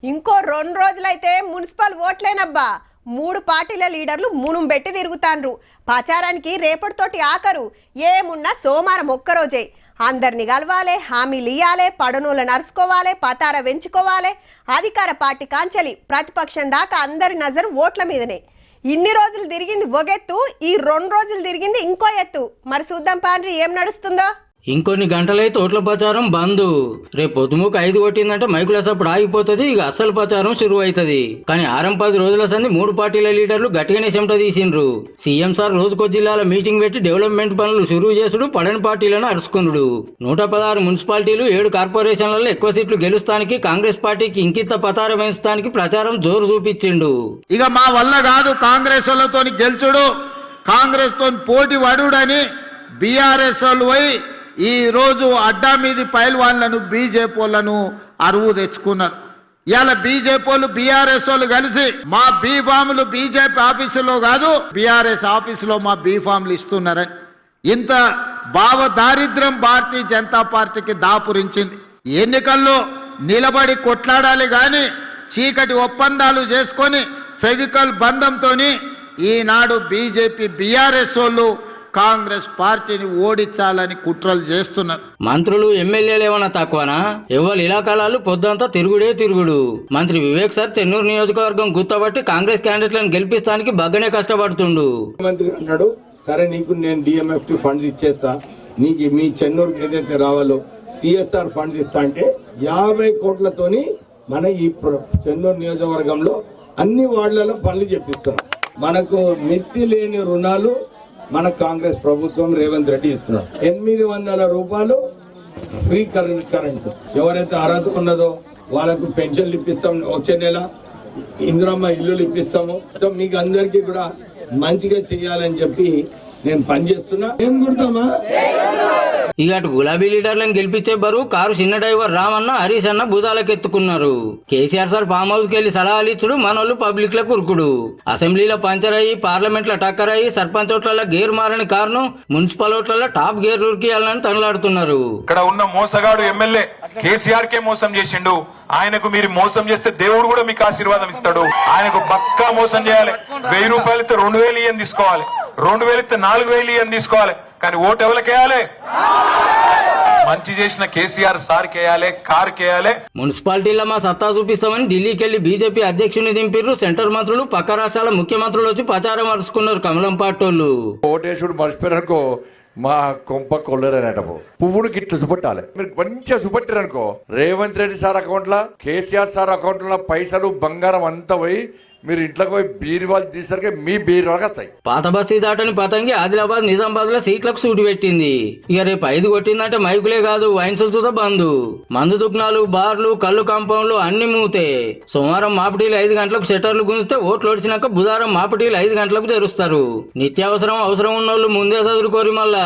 ఇంకో 2 రోజులైతే మున్సిపల్ ఓట్లేనబ్బా. 3 పార్టీల లీడర్లు మునుం పెట్టి తిరుగుతాండ్రు. ప్రచారానికి రేపటితోటి ఆఖరు. ఏమున్నా సోమవారం ఒక్కరోజే. అందరిని కలవాలే, హామీలు ఇయ్యాలే, పడనోళ్ళని అరుచుకోవాలి, పతార వెంచుకోవాలి. అధికార పార్టీ కాంచలి ప్రతిపక్షం దాకా అందరి నజరు ఓట్ల మీదనే. ఇన్ని రోజులు తిరిగింది ఒగెత్తు, ఈ 2 రోజులు తిరిగింది ఇంకో ఎత్తు. మరి చూద్దాం పాండ్రి ఏం నడుస్తుందో. ఇంకొన్ని గంటలైతే ఓట్ల ప్రచారం బంద్. రేపు పొద్దుముకు 5 కొట్టిందంటే మైకుల సప్పుడు ఆగిపోతుంది. ఇక అస్సలు ప్రచారం శురువు అవుతుంది. కానీ 6-10 రోజుల సంది 3 పార్టీల లీడర్లు గట్టిగానే చెమట తీసిండ్రు. సీఎం సార్ రోజుకో జిల్లాల మీటింగ్ పెట్టి డెవలప్మెంట్ పనులు శురువు చేసుడు, పడని పార్టీలను అరుచుకున్నాడు. 116 మున్సిపాలిటీలు 7 కార్పొరేషన్లలో ఎక్కువ సీట్లు గెలుస్తానికి కాంగ్రెస్ పార్టీకి ఇంకింత పతారం వేయించడానికి ప్రచారం జోరు చూపించిండు. ఇక మా వల్ల కాదు కాంగ్రెస్ వాళ్ళతో గెలుచుడు, కాంగ్రెస్ తో పోటీ పడుడని బీఆర్ఎస్ వాళ్ళు పోయి ఈ రోజు అడ్డా మీది పైల్వాన్లను బీజేపీ వాళ్ళను అరువు తెచ్చుకున్నారు. ఇవాళ బీజేపీ వాళ్ళు బీఆర్ఎస్ వాళ్ళు కలిసి మా బీ ఫామ్లు బీజేపీ ఆఫీసులో కాదు బీఆర్ఎస్ ఆఫీసులో మా బీ ఫామ్లు ఇస్తున్నారని ఇంత భావ దారిద్ర్యం భారతీయ జనతా పార్టీకి దాపురించింది. ఎన్నికల్లో నిలబడి కొట్లాడాలి కానీ చీకటి ఒప్పందాలు చేసుకొని ఫెవికల్ బంధంతో ఈనాడు బీజేపీ బీఆర్ఎస్ వాళ్ళు కాంగ్రెస్ పార్టీని ఓడించాలని కుట్రలు చేస్తున్నారు. మంత్రులు ఎమ్మెల్యేలు ఏమన్నా తక్కువనా? ఎవరు ఇలాకాలాలు పొద్దంతా తిరుగుడు. మంత్రి వివేక్ సార్ చెన్నూరు నియోజకవర్గం గుర్తబట్టి కాంగ్రెస్ క్యాండిడేట్లను గెలిపిస్తానికి బగ్గనే కష్టపడుతుండు. మంత్రి అన్నాడు, సరే నీకు నేను డిఎంఎఫ్టి ఫండ్స్ ఇచ్చేస్తా, నీకు మీ చెన్నూరుకి ఏదైతే రావాలో సిఎస్ఆర్ ఫండ్స్ ఇస్తా అంటే 50 కోట్లతోని మన ఈ చెన్నూరు నియోజకవర్గంలో అన్ని వార్డులలో పనులు చెప్పిస్తున్నాం. మనకు మిత్తి లేని రుణాలు మన కాంగ్రెస్ ప్రభుత్వం రేవంత్ రెడ్డి ఇస్తున్నారు. 800 రూపాయలు ఫ్రీ కరెంట్ ఎవరైతే అర్హత ఉన్నదో వాళ్ళకు పెన్షన్లు ఇప్పిస్తాం. వచ్చే నెల ఇందిరమ్మ ఇల్లులు ఇప్పిస్తాము. మీకు అందరికీ కూడా మంచిగా చేయాలని చెప్పి నేను పనిచేస్తున్నా. ఏం గుర్తామా? ఇక అటు గులాబీ లీడర్లను గెలిపించే బరువు కారు చిన్న డ్రైవర్ రామన్న, హరీష్ అన్న భుజాలకెత్తుకున్నారు. కేసీఆర్ సార్ ఫామ్ హౌస్ కి వెళ్లి సలహాలు ఇచ్చుడు, మనోళ్ళు పబ్లిక్ లో కురుకుడు. అసెంబ్లీలో పంచర్ అయ్యి, పార్లమెంట్ లో టక్కర్ అయ్యి, సర్పంచ్ ఓట్ల గేర్ మారని కారును మున్సిపల్ ఓట్లలో టాప్ గేర్ ఉరికియాలని తనలాడుతున్నారు. ఇక్కడ ఉన్న మోసగాడు ఎమ్మెల్యే కేసీఆర్ కే మోసం చేసిండు. ఆయనకు మీరు మోసం చేస్తే దేవుడు కూడా మీకు ఆశీర్వాదం ఇస్తాడు. ఆయనకు పక్కా మోసం చేయాలి. 1000 రూపాయలు ఇస్తే 2000 ఇయ్యని తీసుకోవాలి, 2000 ఇస్తే 4000 ఇయ్యని తీసుకోవాలి. కానీ ఓటు ఎవరికి వేయాలి? మంచి చేసిన కేసీఆర్ సార్ కేయాలి, కార్ కేయాలి. మున్సిపాలిటీలో మా సత్తా చూపిస్తామని ఢిల్లీకి వెళ్లి బీజేపీ అధ్యక్షుని దింపిర్రు. సెంటర్ మంత్రులు, పక్క రాష్ట్రాల ముఖ్యమంత్రులు వచ్చి ప్రచారం అరుచుకున్నారు. కమలం పార్టోళ్ళు ఓటేసుడు మర్చిపోయారనుకో మా కొంప కొల్లరనేటప్పుడు పువ్వుడు గిట్ల చూపెట్టాలి. మీరు మంచిగా చూపెట్టారనుకో రేవంత్ రెడ్డి సార్ అకౌంట్ లా, కేసీఆర్ సార్ అకౌంట్ లో పైసలు బంగారం అంతా పోయి మీరు ఇంట్లోకి పోయి బీరువాలు తీసరికి మీ బీరువాళ్ళకి వస్తాయి. పాత బస్తీ దాటని పతంగి ఆదిలాబాద్, నిజామాబాద్ లో సీట్లకు సూటి పెట్టింది. ఇక రేపు 5 కొట్టిందంటే మైకులే కాదు వైన్సులు చూత బంధు. మందు దుకాణాలు, బార్లు, కళ్ళు కాంపౌండ్లు అన్ని మూతే. సోమవారం మాపిటీలు 5 గంటలకు షట్టర్లు గుంజితే ఓట్లు ఓడిచినాక బుధవారం మాపిటీలు 5 గంటలకు తెరుస్తారు. నిత్యావసరం అవసరం ఉన్నోళ్ళు ముందే చదువుకోరి మళ్ళా.